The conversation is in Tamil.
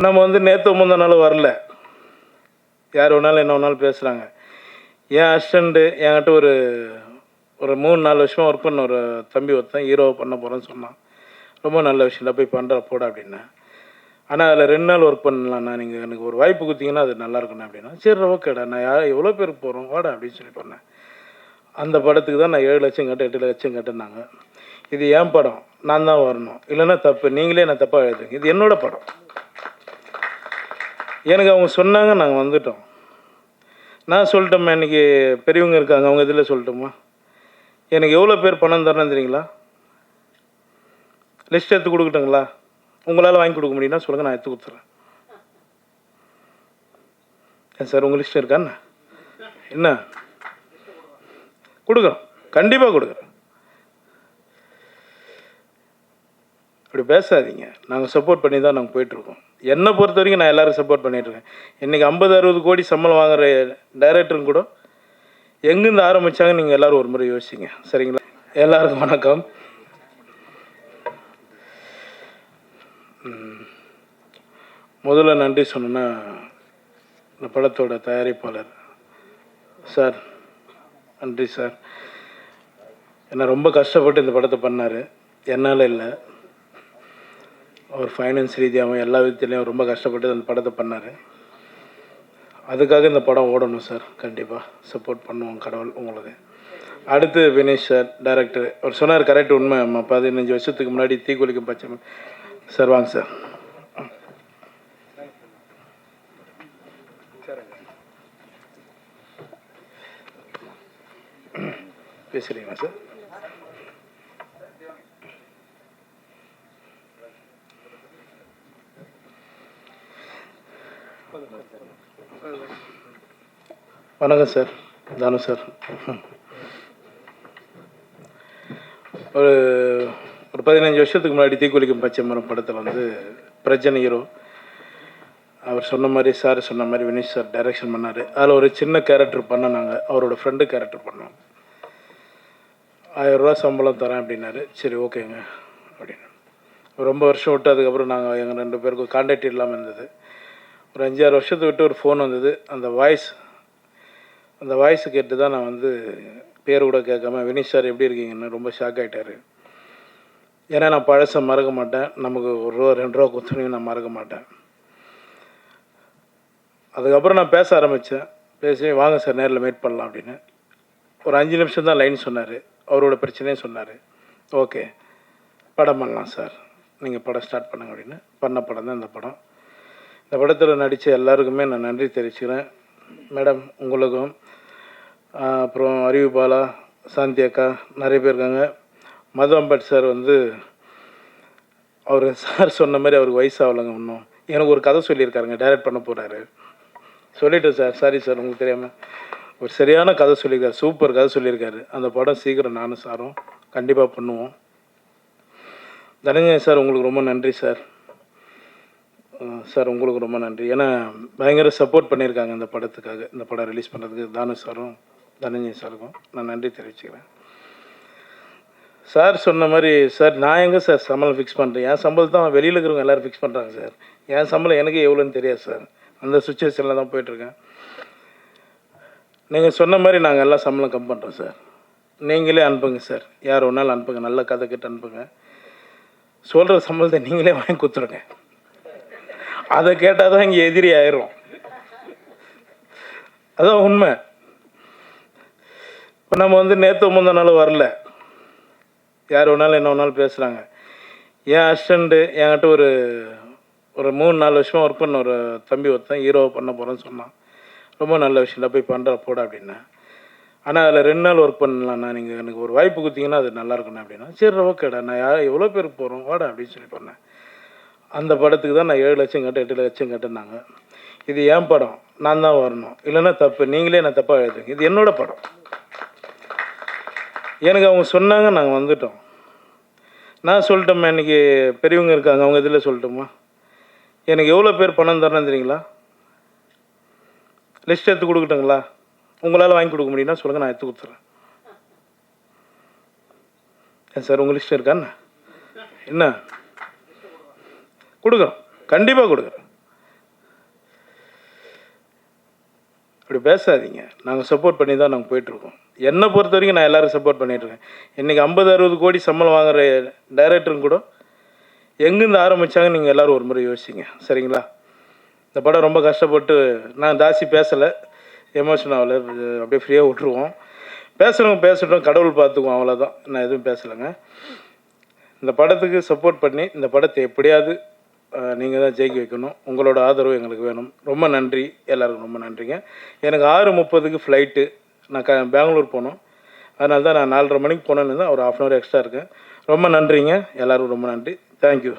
நம்ம வந்து நேற்று முந்தின நாள் வரல, யார் வேணாலும் என்ன வேணாலும் பேசுகிறாங்க. என் அசிஸ்டண்ட்டு என்கிட்ட ஒரு ஒரு 3-4 வருஷமாக ஒர்க் பண்ண ஒரு தம்பி ஒருத்தன் ஹீரோவை பண்ண போகிறேன்னு சொன்னான். ரொம்ப நல்ல விஷயம் போய் பண்ணுற போட அப்படின்னேன். ஆனால் அதில் 2 நாள் ஒர்க் பண்ணலாண்ணா, நீங்கள் எனக்கு ஒரு வாய்ப்பு கொடுத்தீங்கன்னா அது நல்லாயிருக்குண்ணா அப்படின்னா. சரி ஓகேடா, நான் எவ்வளோ பேருக்கு போகிறோம் வாடா அப்படின்னு சொல்லி பண்ணேன். அந்த படத்துக்கு தான் நான் 7 லட்சம் கேட்டேன், 8 லட்சம் கேட்டேன்னாங்க. இது என் படம், நான் தான் வரணும், இல்லைன்னா தப்பு, நீங்களே நான் தப்பாக எழுதுங்க, இது என்னோட படம். எனக்கு அவங்க சொன்னாங்க, நாங்கள் வந்துட்டோம். நான் சொல்லட்டோம்மா, இன்றைக்கி பெரியவங்க இருக்காங்க, அவங்க இதில் சொல்லட்டுமா, எனக்கு எவ்வளோ பேர் பணம் தரணும் தெரியுங்களா? லிஸ்ட் எடுத்து கொடுக்கட்டுங்களா? உங்களால் வாங்கி கொடுக்க முடியும்னா சொல்லுங்கள், நான் எடுத்து கொடுத்துட்றேன். ஏன் சார் உங்கள் லிஸ்ட் இருக்காண்ணா? என்ன கொடுக்குறோம், கண்டிப்பாக கொடுக்குறோம். அப்படி பேசாதீங்க, நாங்கள் சப்போர்ட் பண்ணி தான் நாங்கள் போயிட்டுருக்கோம். என்னை பொறுத்த வரைக்கும் நான் எல்லோரும் சப்போர்ட் பண்ணிகிட்ருக்கேன். இன்றைக்கி 50-60 கோடி சம்பளம் வாங்குகிற டைரக்டரும் கூட எங்கேருந்து ஆரம்பித்தாங்க நீங்கள் எல்லோரும் ஒரு முறை யோசிங்க, சரிங்களா? எல்லாருக்கும் வணக்கம். முதல்ல நன்றி சொன்னேன்னா இந்த படத்தோட தயாரிப்பாளர் சார், நன்றி சார். என்னை ரொம்ப கஷ்டப்பட்டு இந்த படத்தை பண்ணார், என்னால் இல்லை. அவர் ஃபைனான்ஸ் ரீதியாகவும் எல்லா விதத்துலேயும் ரொம்ப கஷ்டப்பட்டு அந்த படத்தை பண்ணார். அதுக்காக இந்த படம் ஓடணும் சார், கண்டிப்பாக சப்போர்ட் பண்ணுவோம் கடவுள் உங்களுக்கு. அடுத்து வினேஷ் சார், டைரக்டர். அவர் சொன்னார் கரெக்ட், உண்மை. 15 வருஷத்துக்கு முன்னாடி தீக்குளிக்கும் பச்சை சார். வாங்க சார். பேசுகிறீங்களா சார்? வணக்கம் சார், தானு சார். ஒரு 15 வருஷத்துக்கு முன்னாடி தீக்குளிக்கும் பச்சை மரம் படத்தில் வந்து பிரஜன் ஹீரோ. அவர் சொன்ன மாதிரி, சார் சொன்ன மாதிரி வினேஷ் சார் டைரக்ஷன் பண்ணார். அதில் ஒரு சின்ன கேரக்டர் பண்ண, நாங்கள் அவரோட ஃப்ரெண்டு கேரக்டர் பண்ணோம். 1000 ரூபா சம்பளம் தரேன் அப்படின்னாரு. சரி ஓகேங்க அப்படின்னு. ரொம்ப வருஷம் விட்டு அதுக்கப்புறம் நாங்கள் எங்கள் 2 பேருக்கும் கான்டாக்ட் இல்லாமல் இருந்தது. ஒரு 5-6 வருஷத்தை விட்டு ஒரு ஃபோன் வந்தது. அந்த வாய்ஸ் கேட்டு தான் நான் வந்து பேர் கூட கேட்காம வினீஷ் சார் எப்படி இருக்கீங்கன்னு ரொம்ப ஷாக் ஆகிட்டார். ஏன்னா நான் பழசை மறக்க மாட்டேன், நமக்கு 1 ரூபா 2 ரூபா கொடுத்தனையும் நான் மறக்க மாட்டேன். அதுக்கப்புறம் நான் பேச ஆரம்பித்தேன். பேசி வாங்க சார் நேரில் மீட் பண்ணலாம் அப்படின்னு. ஒரு 5 நிமிஷம் தான் லைன் சொன்னார். அவரோட பிரச்சனையும் சொன்னார். ஓகே படம் பண்ணலாம் சார், நீங்கள் படம் ஸ்டார்ட் பண்ணுங்க அப்படின்னு. பண்ண படம் தான் இந்த படம். இந்த படத்தில் நடித்த எல்லாருக்குமே நான் நன்றி தெரிவிச்சுக்கிறேன். மேடம் உங்களுக்கும், அப்புறம் அறிவு பாலா, சாந்தி அக்கா, நிறைய பேர் இருக்காங்க. மது அம்பட் சார் வந்து அவர் சார் சொன்ன மாதிரி அவருக்கு வயசாகலைங்க இன்னும். எனக்கு ஒரு கதை சொல்லியிருக்காருங்க, டைரக்ட் பண்ண போகிறாரு. சொல்லிவிட்டேன் சார், சாரி சார் உங்களுக்கு தெரியாமல். ஒரு சரியான கதை சொல்லியிருக்காரு, சூப்பர் கதை சொல்லியிருக்காரு. அந்த படம் சீக்கிரம் நானும் சாரும் கண்டிப்பாக பண்ணுவோம். தனஞ்சயன் சார் உங்களுக்கு ரொம்ப நன்றி சார். சார் உங்களுக்கு ரொம்ப நன்றி. ஏன்னா பயங்கர சப்போர்ட் பண்ணியிருக்காங்க இந்த படத்துக்காக. இந்த படம் ரிலீஸ் பண்ணுறதுக்கு தானு சாரும் தனஞ்சயன் சாருக்கும் நான் நன்றி தெரிவிச்சுக்கிறேன். சார் சொன்ன மாதிரி சார், நான் எங்கே சார் சம்பளம் ஃபிக்ஸ் பண்ணுறேன்? என் சம்பளம் தான் வெளியில் இருக்கிறவங்க எல்லோரும் ஃபிக்ஸ் பண்ணுறாங்க சார். என் சம்பளம் எனக்கு எவ்வளோன்னு தெரியாது சார். அந்த சுச்சுவேஷனில் தான் போயிட்டுருக்கேன். நீங்கள் சொன்ன மாதிரி நாங்கள் எல்லாம் சம்பளம் கம் பண்ணுறோம் சார். நீங்களே அனுப்புங்க சார், யார் ஒன்றாலும் அனுப்புங்க, நல்ல கதை கிட்ட அனுப்புங்க. சொல்கிற சம்பளத்தை நீங்களே வாங்கி கொடுத்துருங்க. அதை கேட்டால் தான் இங்கே எதிரி ஆயிரும். அதான் உண்மை. இப்போ நம்ம வந்து நேற்று முந்தின நாள் வரல, யார் வேணாலும் என்ன வேணாலும் பேசுகிறாங்க. என் அசிஸ்டண்ட்டு என்கிட்ட ஒரு 3-4 வருஷமாக ஒர்க் பண்ண ஒரு தம்பி ஒருத்தன் ஹீரோவை பண்ண போகிறேன்னு சொன்னான். ரொம்ப நல்ல விஷயம் போய் பண்ணுற போட அப்படின்னேன். ஆனால் அதில் 2 நாள் ஒர்க் பண்ணலாண்ணா, நீங்கள் எனக்கு ஒரு வாய்ப்பு கொடுத்தீங்கன்னா அது நல்லாயிருக்குண்ணா அப்படின்னா. சரி ஓகேடா, நான் எவ்வளோ பேருக்கு போகிறோம் வாடா அப்படின்னு சொல்லி பண்ணேன். அந்த படத்துக்கு தான் நான் 7 லட்சம் கேட்டேன், 8 லட்சம் கேட்டேன்னாங்க. இது என் படம், நான் தான் வரணும், இல்லைன்னா தப்பு, நீங்களே நான் தப்பாக எழுதுங்க, இது என்னோட படம். எனக்கு அவங்க சொன்னாங்க, நாங்கள் வந்துட்டோம். நான் சொல்லட்டோம்மா, இன்றைக்கி பெரியவங்க இருக்காங்க, அவங்க இதில் சொல்லட்டுமா, எனக்கு எவ்வளோ பேர் பணம் தரணும் தெரியுங்களா? லிஸ்ட் எடுத்து கொடுக்கட்டுங்களா? உங்களால் வாங்கி கொடுக்க முடியும்னா சொல்லுங்கள், நான் எடுத்து கொடுத்துட்றேன். ஏன் சார் உங்கள் லிஸ்ட் இருக்காண்ணா? என்ன கொடுக்குறோம், கண்டிப்பாக கொடுக்குறோம். இப்படி பேசாதீங்க. நாங்கள் சப்போர்ட் பண்ணி தான் நாங்கள் போயிட்டுருக்கோம். என்னை பொறுத்த வரைக்கும் நான் எல்லோரும் சப்போர்ட் பண்ணிகிட்ருக்கேன். இன்றைக்கி 50-60 கோடி சம்பளம் வாங்குகிற டைரக்டருங்க கூட எங்கேருந்து ஆரம்பித்தாங்க நீங்கள் எல்லோரும் ஒரு முறை யோசிச்சிங்க. சரிங்களா? இந்த படம் ரொம்ப கஷ்டப்பட்டு நான் ஜாஸ்தி பேசலை, எமோஷன் ஆகலை, அப்படியே ஃப்ரீயாக விட்ருவோம். பேசுகிறவங்க பேசட்டும், கடவுள் பார்த்துக்குவோம், அவ்வளோதான். நான் எதுவும் பேசலைங்க. இந்த படத்துக்கு சப்போர்ட் பண்ணி இந்த படத்தை எப்படியாவது நீங்கள் தான் ஜெயிக்க வைக்கணும். உங்களோட ஆதரவு எங்களுக்கு வேணும். ரொம்ப நன்றி, எல்லாருக்கும் ரொம்ப நன்றிங்க. எனக்கு 6:30க்கு ஃப்ளைட்டு. நான் பெங்களூர் போகணும். அதனால தான் நான் 4:30 மணிக்கு போனேன்னு தான் ஒரு 1/2 அன் ஹவர் எக்ஸ்ட்ரா இருக்கேன். ரொம்ப நன்றிங்க, எல்லோருக்கும் ரொம்ப நன்றி. தேங்க்யூ.